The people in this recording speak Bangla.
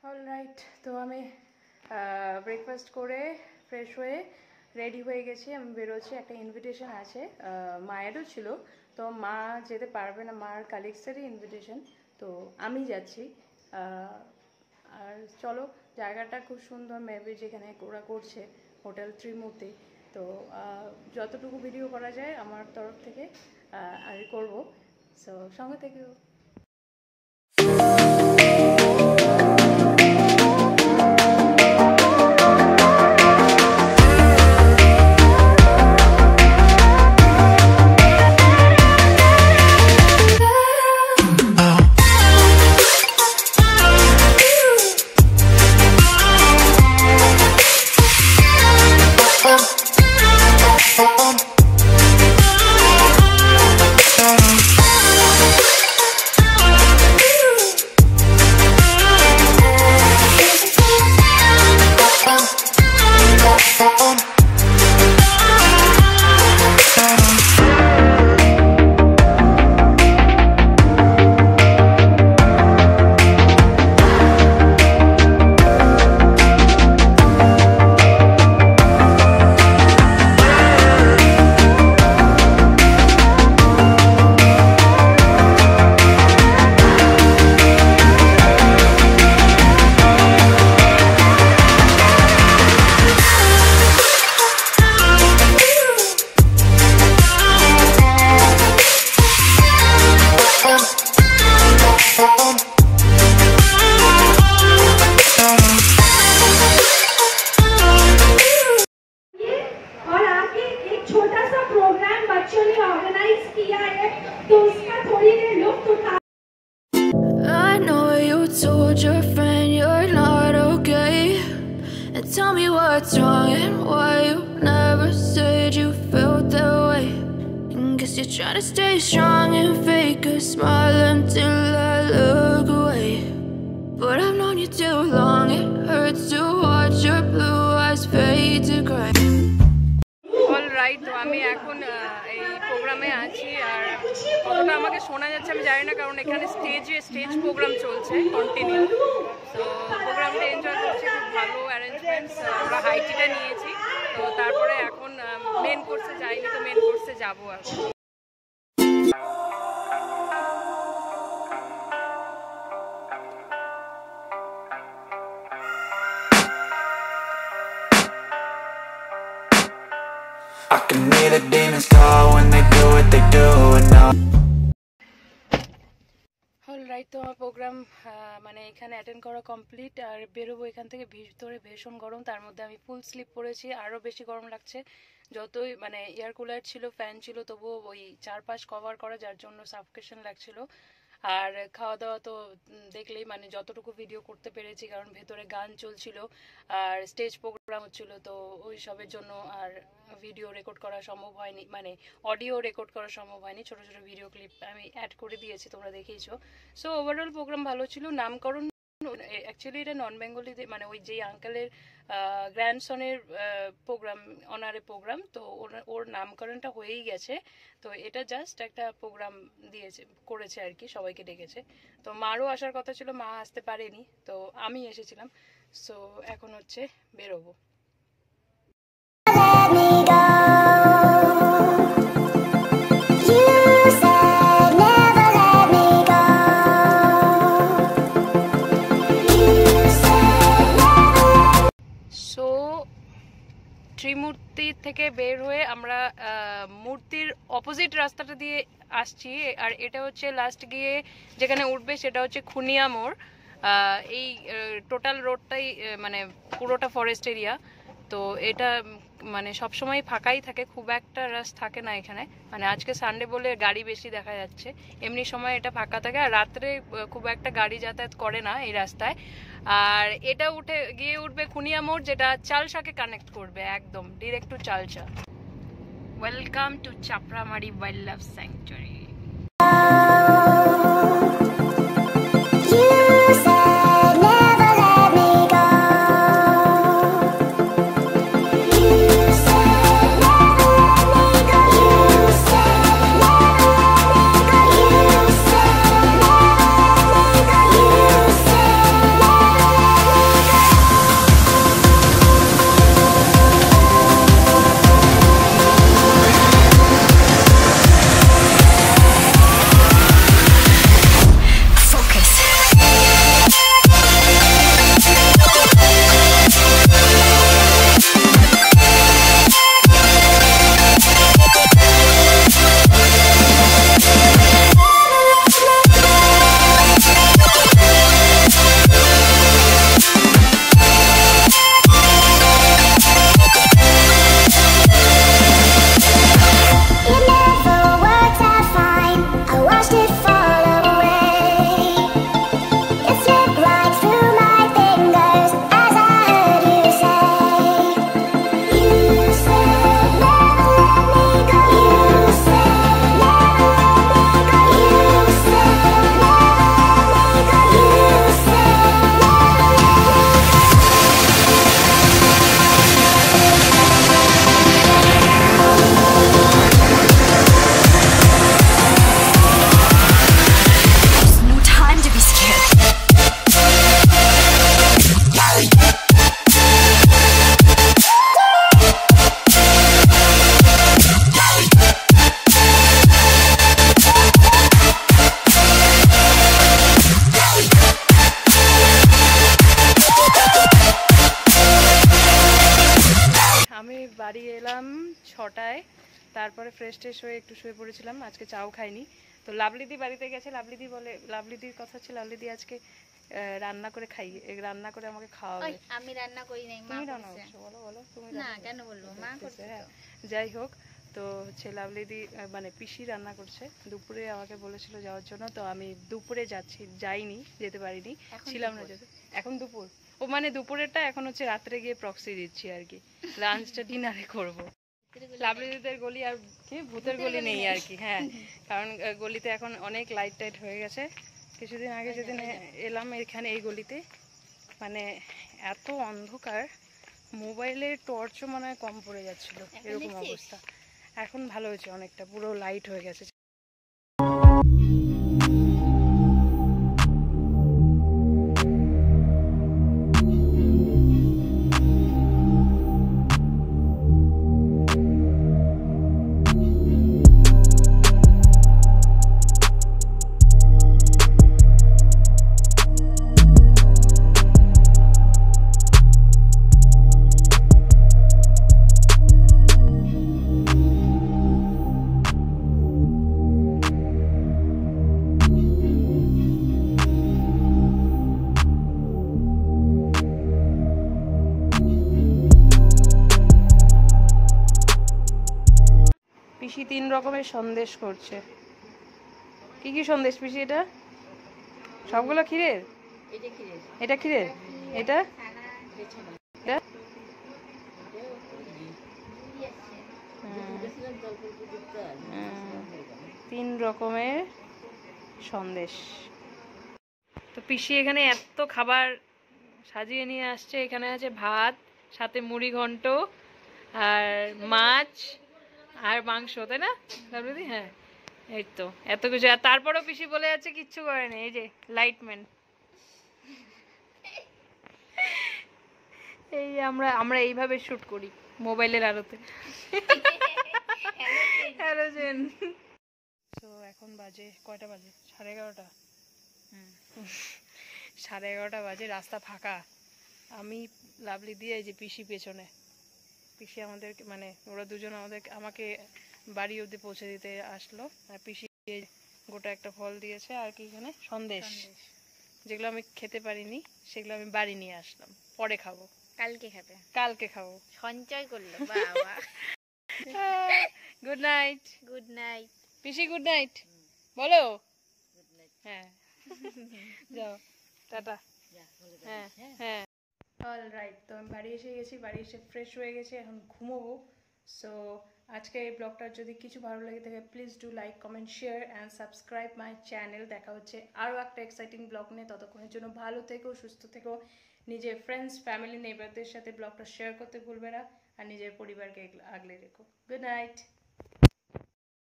অলরাইট, তো আমি ব্রেকফাস্ট করে ফ্রেশ হয়ে রেডি হয়ে গেছি। আমি বেরোচ্ছি, একটা ইনভিটেশন আছে, মায়েরও ছিল, তো মা যেতে পারবে না, মার কালিগসেরই ইনভিটেশন, তো আমি যাচ্ছি। আর চলো, জায়গাটা খুব সুন্দর, মেবি যেখানে ওরা করছে হোটেল ত্রিমূর্তি, তো যতটুকু ভিডিও করা যায় আমার তরফ থেকে আমি করব, সো সঙ্গে থেকেও। Tell me what's wrong and why you never said you felt that way. And guess you're trying to stay strong and fake a smile until I look away. But I've known you too long, it hurts to watch your blue eyes fade to gray. Alright, তো আমি এখন এই প্রোগ্রামে আছি, আর কতটা আমাকে শোনা যাচ্ছে আমি জানি না, কারণ এখানে স্টেজ প্রোগ্রাম চলছে কন্টিনিউ, তো প্রোগ্রামটা এনজয় করছি, খুব ভালো অ্যারেঞ্জমেন্টস, আমরা হাইটিটা নিয়েছি, তো তারপরে এখন মেন কোর্সে যাইনি, তো মেন কোর্সে যাবো এখন। I can hear the demons call when they do what they do and now. Alright, তো আমার প্রোগ্রাম মানে এখানে অ্যাটেন্ড করা কমপ্লিট, আর বেরোবো এখান থেকে। ভিতরে ভীষণ গরম, তার মধ্যে আমি ফুল স্লিপ পরেছি, আরও বেশি গরম লাগছে। যতই মানে এয়ার কুলার ছিল, ফ্যান ছিল, তবুও ওই চারপাশ কভার করা, যার জন্য সাফোকেশন লাগছিল। আর খাওয়া দাওয়া তো দেখলেই, মানে যতটুকু ভিডিও করতে পেরেছি, কারণ ভেতরে গান চলছিল আর স্টেজ প্রোগ্রাম হচ্ছিল, তো ওই সবের জন্য আর ভিডিও রেকর্ড করা সম্ভব হয়নি, মানে অডিও রেকর্ড করা সম্ভব হয়নি। ছোটো ছোটো ভিডিও ক্লিপ আমি অ্যাড করে দিয়েছি, তোমরা দেখেইছো। সো ওভারঅল প্রোগ্রাম ভালো ছিল। নামকরণ অ্যাকচুয়ালি এটা নন বেঙ্গলিতে, মানে ওই যেই আঙ্কেলের গ্র্যান্ডসনের প্রোগ্রাম, অনারে প্রোগ্রাম, তো ওর নামকরণটা হয়েই গেছে, তো এটা জাস্ট একটা প্রোগ্রাম দিয়েছে, করেছে আর কি, সবাইকে ডেকেছে। তো মারও আসার কথা ছিল, মা আসতে পারেনি, তো আমি এসেছিলাম। সো এখন হচ্ছে বেরোবো। ত্রিমূর্তি থেকে বের হয়ে আমরা মূর্তির অপোজিট রাস্তাটা দিয়ে আসছি, আর এটা হচ্ছে লাস্ট গিয়ে যেখানে উঠবে সেটা হচ্ছে খুনিয়া মোড়। এই টোটাল রোডটাই মানে পুরোটা ফরেস্ট এরিয়া, তো এটা মানে সবসময় ফাঁকাই থাকে, খুব একটা রাশ থাকে না এখানে, মানে আজকে সানডে বলে গাড়ি বেশি দেখা যাচ্ছে, এমনি সময় এটা ফাঁকা থাকে, আর রাত্রে খুব একটা গাড়ি যাতায়াত করে না এই রাস্তায়। আর এটা গিয়ে উঠবে খুনিয়া মোড়, যেটা চালসাকে কানেক্ট করবে, একদম direct to Chalsa. Welcome to Chapramari wild life sanctuary. 6টায়। তারপরে ফ্রেশ ট্রেশ হয়ে একটু শুয়ে পড়েছিলাম, আজকে চাও খাইনি। তো লাভলিদি বাড়িতে গেছে, লাভলিদি বলে, লাভলিদির কথা হচ্ছে লাভলিদি আজকে রান্না করে রান্না করে আমাকে খাওয়াবে। আমি রান্না করি নাই, মা তুমি রান্না করছে। করছো? বলো বলো তুমি না রান্না কেন বলবো, মা করছে হ্যাঁ, তো। যাই হোক। তো হচ্ছে লাভলিদি মানে পিসি রান্না করছে, দুপুরে আমাকে বলেছিল যাওয়ার জন্য, তো আমি দুপুরে যাইনি, যেতে পারিনি, ছিলাম না যেতে। এখন দুপুর, ও মানে দুপুরেরটা এখন হচ্ছে রাত্রে গিয়ে প্রক্সি দিচ্ছি আর কি, লাঞ্চটা ডিনারে করবো। লাভলিদিদের গলি আর কি ভূতের গলি নেই আর কি, হ্যাঁ, কারণ গলিতে এখন অনেক লাইট টাইট হয়ে গেছে। কিছুদিন আগে যেদিন এলাম এখানে এই গলিতে, মানে এত অন্ধকার, মোবাইলের টর্চও মনে হয় কম পড়ে যাচ্ছিল, এরকম অবস্থা। এখন ভালো হয়েছে অনেকটা, পুরো লাইট হয়ে গেছে। পিসি 3 রকমের সন্দেশ করছে। কি কি সন্দেশ পিসি এটা? সবগুলো ক্ষীরের? এটা ক্ষীরের, এটা এটা? 3 রকমের সন্দেশ। তো পিসি এখানে এত খাবার সাজিয়ে নিয়ে আসছে। এখানে আছে ভাত, সাথে মুড়ি ঘন্ট আর মাছ আর মাংস, তাই না লাভলিদি? হ্যাঁ, এই তো এত কিছু। আর তারপরেও পিসি বলে যাচ্ছে কিচ্ছু করেনি। এই যে লাইটম্যান, এই আমরা এইভাবে শুট করি মোবাইলের আলোতে। হ্যালোজেন। তো এখন বাজে কয়টা বাজে? 11:30। 11:30 বাজে, রাস্তা ফাঁকা। আমি লাভলিদি, এই যে পিসি পেছনে। পিসি আমাদের মানে ওরা দুজন আমাকে বাড়ি অবধি পৌঁছে দিতে আসলো। আর পিসি গোটা একটা ফল দিয়েছে, আর কি এখানে সন্দেশ, যেগুলো আমি খেতে পারিনি সেগুলো আমি বাড়ি নিয়ে আসলাম, পরে খাবো। কালকে খাবো। সঞ্চয় করলো, বাবা। Good night. গুড নাইট পিসি, গুড নাইট বলো। হ্যাঁ, যাও, টাটা। হ্যাঁ হ্যাঁ, অলরাইট। তো আমি বাড়ি এসে গেছি, বাড়ি এসে ফ্রেশ হয়ে গেছি, এখন ঘুমোবো। সো আজকে এই ব্লগটার যদি কিছু ভালো লেগে থাকে, please do like, comment, share and subscribe my channel. দেখা হচ্ছে আরও একটা এক্সাইটিং ব্লগ নিয়ে। ততক্ষণের জন্য ভালো থেকো, সুস্থ থেকো, নিজের ফ্রেন্ডস, ফ্যামিলি, নেইবারদের সাথে ব্লগটা শেয়ার করতে ভুলবে না, আর নিজের পরিবারকে আগলে রেখো। Good night.